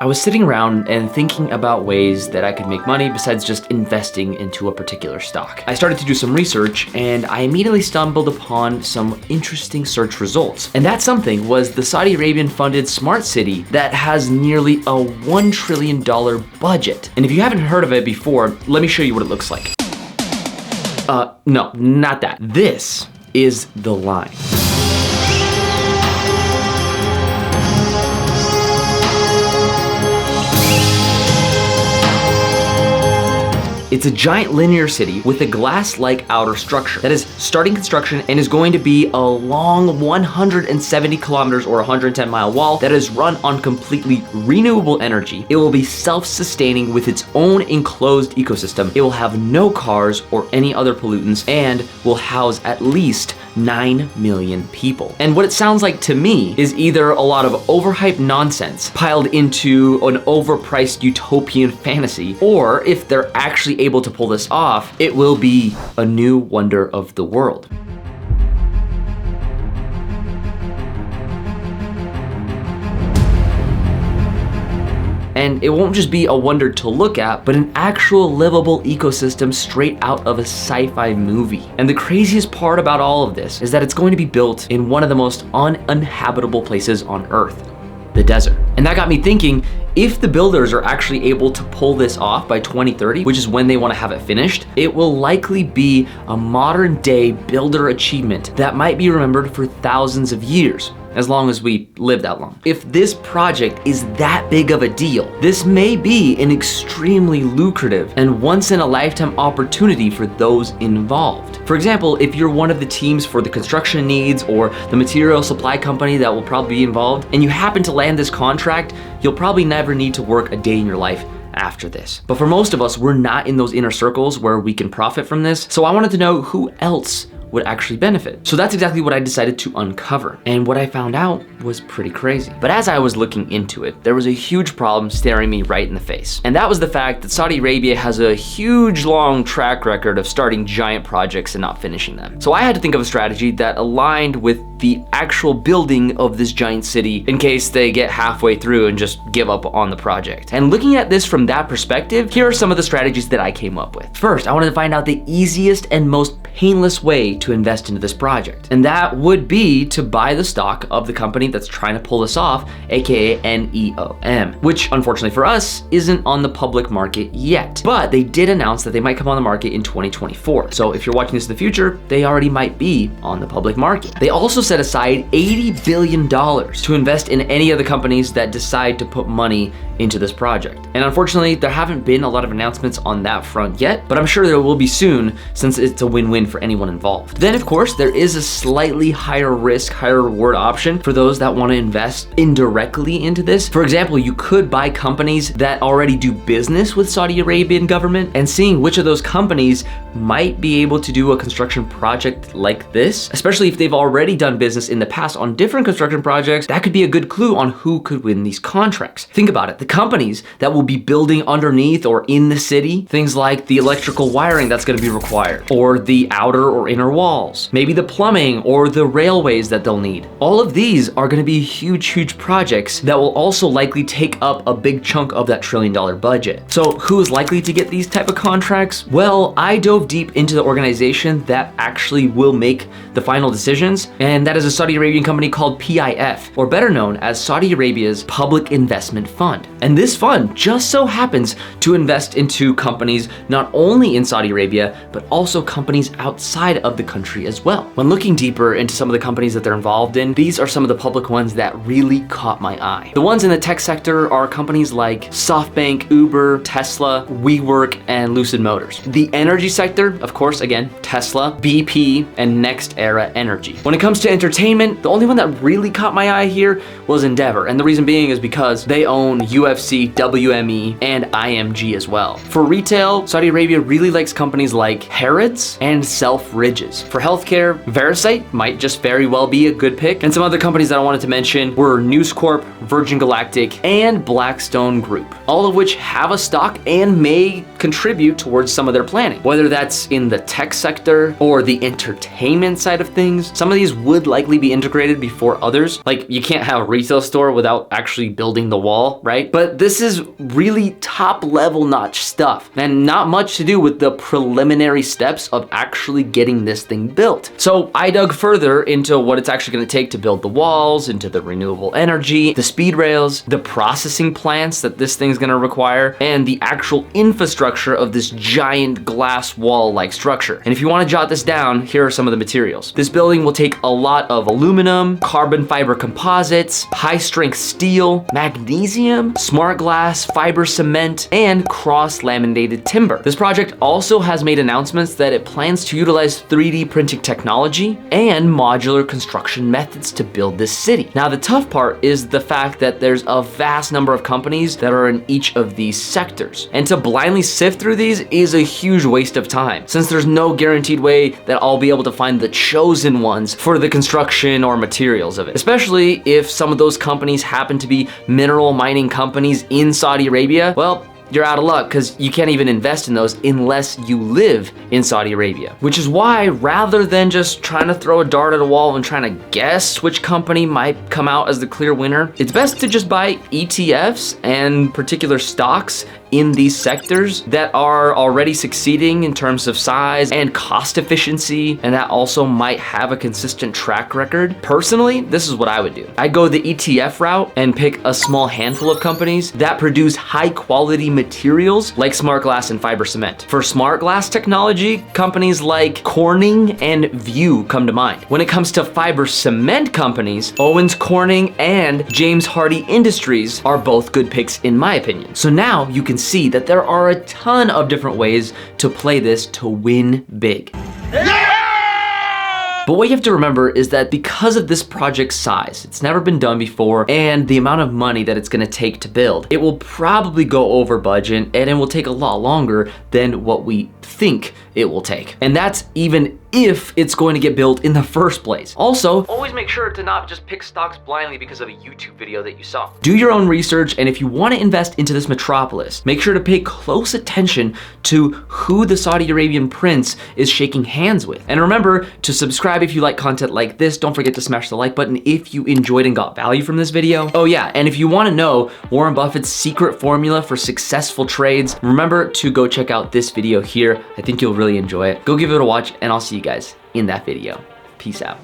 I was sitting around and thinking about ways that I could make money besides just investing into a particular stock. I started to do some research and I immediately stumbled upon some interesting search results. And that something was the Saudi Arabian funded smart city that has nearly a $1 trillion budget. And if you haven't heard of it before, let me show you what it looks like. No, not that. This is the line. It's a giant linear city with a glass-like outer structure that is starting construction and is going to be a long 170 kilometers or 110-mile wall that is run on completely renewable energy. It will be self-sustaining with its own enclosed ecosystem. It will have no cars or any other pollutants and will house at least 9 million people. And what it sounds like to me is either a lot of overhyped nonsense piled into an overpriced utopian fantasy, or if they're actually able to pull this off, it will be a new wonder of the world. And it won't just be a wonder to look at, but an actual livable ecosystem straight out of a sci-fi movie. And the craziest part about all of this is that it's going to be built in one of the most uninhabitable places on Earth, the desert. And that got me thinking, if the builders are actually able to pull this off by 2030, which is when they want to have it finished, it will likely be a modern day builder achievement that might be remembered for thousands of years, as long as we live that long. If this project is that big of a deal, this may be an extremely lucrative and once-in-a-lifetime opportunity for those involved. For example, if you're one of the teams for the construction needs or the material supply company that will probably be involved, and you happen to land this contract, you'll probably never need to work a day in your life after this. But for most of us, we're not in those inner circles where we can profit from this, so I wanted to know who else would actually benefit. So that's exactly what I decided to uncover. And what I found out was pretty crazy. But as I was looking into it, there was a huge problem staring me right in the face. And that was the fact that Saudi Arabia has a huge long track record of starting giant projects and not finishing them. So I had to think of a strategy that aligned with the actual building of this giant city in case they get halfway through and just give up on the project. And looking at this from that perspective, here are some of the strategies that I came up with. First, I wanted to find out the easiest and most painless way to invest into this project. And that would be to buy the stock of the company that's trying to pull this off, aka NEOM, which unfortunately for us isn't on the public market yet. But they did announce that they might come on the market in 2024. So if you're watching this in the future, they already might be on the public market. They also set aside $80 billion to invest in any of the companies that decide to put money into this project. And unfortunately, there haven't been a lot of announcements on that front yet, but I'm sure there will be soon since it's a win-win for anyone involved. Then of course, there is a slightly higher risk, higher reward option for those that want to invest indirectly into this. For example, you could buy companies that already do business with Saudi Arabian government and seeing which of those companies might be able to do a construction project like this, especially if they've already done business in the past on different construction projects. That could be a good clue on who could win these contracts. Think about it. The companies that will be building underneath or in the city, things like the electrical wiring that's going to be required, or the outer or inner walls, maybe the plumbing or the railways that they'll need. All of these are going to be huge projects that will also likely take up a big chunk of that $1 trillion budget. So who is likely to get these type of contracts? Well, I dove deep into the organization that actually will make the final decisions, and that is a Saudi Arabian company called PIF, or better known as Saudi Arabia's Public Investment Fund. And this fund just so happens to invest into companies not only in Saudi Arabia, but also companies outside of the country as well. When looking deeper into some of the companies that they're involved in, these are some of the public ones that really caught my eye. The ones in the tech sector are companies like SoftBank, Uber, Tesla, WeWork, and Lucid Motors. The energy sector, of course, again, Tesla, BP, and NextEra Energy. When it comes to entertainment, the only one that really caught my eye here was Endeavor, and the reason being is because they own UFC, WME, and IMG as well. For retail, Saudi Arabia really likes companies like Harrods and Selfridges. For healthcare, Veracyte might just very well be a good pick, and some other companies that I wanted to mention were News Corp, Virgin Galactic, and Blackstone Group, all of which have a stock and may contribute towards some of their planning. Whether that's in the tech sector or the entertainment side of things, some of these would likely be integrated before others. Like, you can't have a retail store without actually building the wall, right? But this is really top level notch stuff and not much to do with the preliminary steps of actually getting this thing built. So I dug further into what it's actually gonna take to build the walls, into the renewable energy, the speed rails, the processing plants that this thing's gonna require, and the actual infrastructure of this giant glass wall-like structure. And if you wanna jot this down, here are some of the materials. This building will take a lot of aluminum, carbon fiber composites, high-strength steel, magnesium, smart glass, fiber cement, and cross-laminated timber. This project also has made announcements that it plans to utilize 3D printing technology and modular construction methods to build this city. Now, the tough part is the fact that there's a vast number of companies that are in each of these sectors. And to blindly sift through these is a huge waste of time, since there's no guaranteed way that I'll be able to find the chosen ones for the construction or materials of it. Especially if some of those companies happen to be mineral mining companies in Saudi Arabia, well, you're out of luck because you can't even invest in those unless you live in Saudi Arabia. Which is why, rather than just trying to throw a dart at a wall and trying to guess which company might come out as the clear winner, it's best to just buy ETFs and particular stocks in these sectors that are already succeeding in terms of size and cost efficiency, and that also might have a consistent track record. Personally, this is what I would do. I'd go the ETF route and pick a small handful of companies that produce high quality materials like smart glass and fiber cement. For smart glass technology, companies like Corning and View come to mind. When it comes to fiber cement companies, Owens Corning and James Hardie Industries are both good picks in my opinion. So now you can see that there are a ton of different ways to play this to win big. But what you have to remember is that because of this project's size, it's never been done before, and the amount of money that it's gonna take to build, it will probably go over budget and it will take a lot longer than what we think it will take. And that's even if it's going to get built in the first place. Also, always make sure to not just pick stocks blindly because of a YouTube video that you saw. Do your own research, and if you want to invest into this metropolis, make sure to pay close attention to who the Saudi Arabian prince is shaking hands with. And remember to subscribe if you like content like this. Don't forget to smash the like button if you enjoyed and got value from this video. Oh yeah, and if you want to know Warren Buffett's secret formula for successful trades, remember to go check out this video here. I think you'll really enjoy it. Go give it a watch, and I'll see you guys in that video. Peace out.